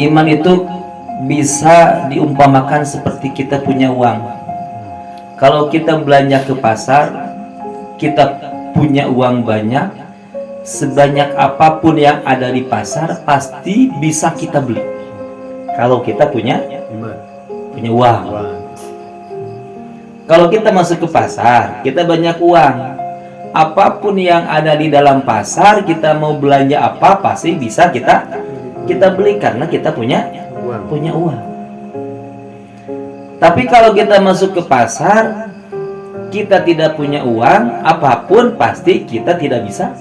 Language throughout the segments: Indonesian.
Iman itu bisa diumpamakan seperti kita punya uang. Kalau kita belanja ke pasar, kita punya uang banyak, sebanyak apapun yang ada di pasar pasti bisa kita beli. Kalau kita punya uang. Kalau kita masuk ke pasar, kita banyak uang. Apapun yang ada di dalam pasar, kita mau belanja apa pasti bisa kita beli karena kita punya uang. Tapi kalau kita masuk ke pasar, kita tidak punya uang, apapun pasti kita tidak bisa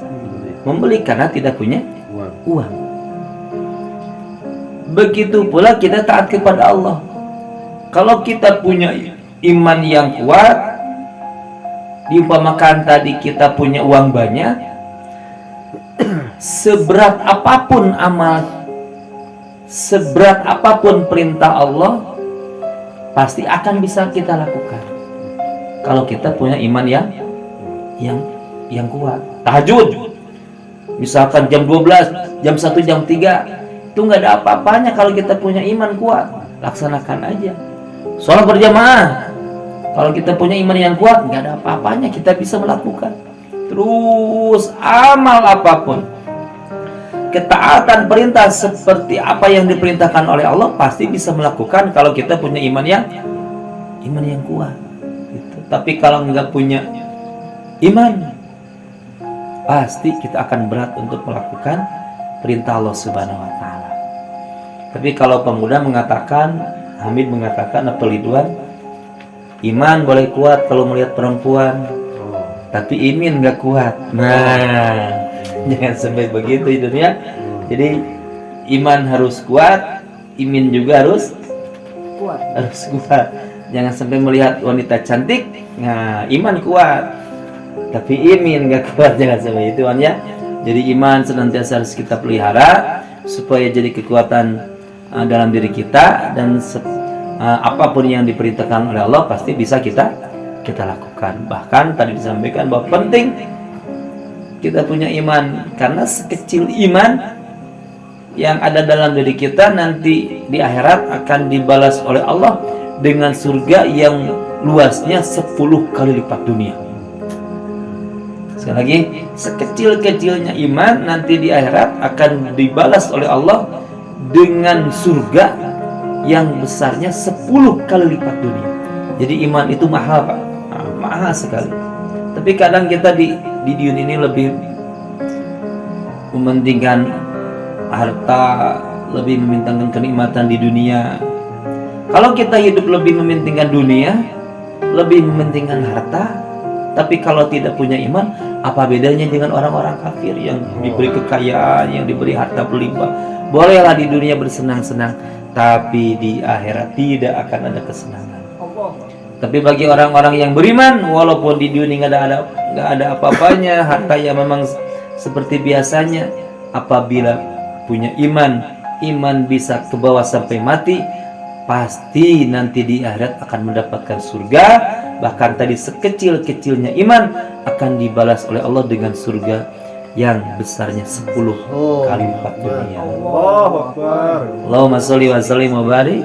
membeli karena tidak punya uang. Begitu pula kita taat kepada Allah. Kalau kita punya iman yang kuat, diumpamakan tadi kita punya uang banyak, seberat apapun amal, seberat apapun perintah Allah, pasti akan bisa kita lakukan. Kalau kita punya iman yang kuat. Tahajud, misalkan jam 12, jam 1, jam 3, itu nggak ada apa-apanya kalau kita punya iman kuat. Laksanakan aja. Sholat berjamaah, kalau kita punya iman yang kuat, nggak ada apa-apanya, kita bisa melakukan. Terus amal apapun, ketaatan perintah seperti apa yang diperintahkan oleh Allah pasti bisa melakukan kalau kita punya iman yang kuat. Gitu. Tapi kalau nggak punya iman, pasti kita akan berat untuk melakukan perintah Allah Subhanahu Wa Taala. Tapi kalau pemuda mengatakan, Hamid mengatakan, apa Ridwan, iman boleh kuat kalau melihat perempuan, tapi iman nggak kuat. Nah, jangan sampai begitu di dunia. Jadi iman harus kuat, iman juga harus kuat. Jangan sampai melihat wanita cantik, nah iman kuat, tapi iman nggak kuat. Jangan sampai itu ya. Jadi iman senantiasa harus kita pelihara supaya jadi kekuatan dalam diri kita, dan apapun yang diperintahkan oleh Allah pasti bisa kita lakukan. Bahkan tadi disampaikan bahwa penting kita punya iman, karena sekecil iman yang ada dalam diri kita nanti di akhirat akan dibalas oleh Allah dengan surga yang luasnya 10 kali lipat dunia. Sekali lagi, sekecil-kecilnya iman nanti di akhirat akan dibalas oleh Allah dengan surga yang besarnya 10 kali lipat dunia. Jadi iman itu mahal, Pak. Mahal sekali. Tapi kadang kita di dunia ini lebih mementingkan harta, lebih mementingkan kenikmatan di dunia. Kalau kita hidup lebih mementingkan dunia, lebih mementingkan harta, tapi kalau tidak punya iman, apa bedanya dengan orang-orang kafir yang diberi kekayaan, yang diberi harta berlimpah? Bolehlah di dunia bersenang-senang, tapi di akhirat tidak akan ada kesenangan. Tapi bagi orang-orang yang beriman, walaupun di dunia nggak ada apa-apanya, harta yang memang seperti biasanya, apabila punya iman bisa ke bawah sampai mati, pasti nanti di akhirat akan mendapatkan surga. Bahkan tadi sekecil-kecilnya iman akan dibalas oleh Allah dengan surga yang besarnya 10 kali lipat dunia. Allahumma sholli wa sallim wa barik.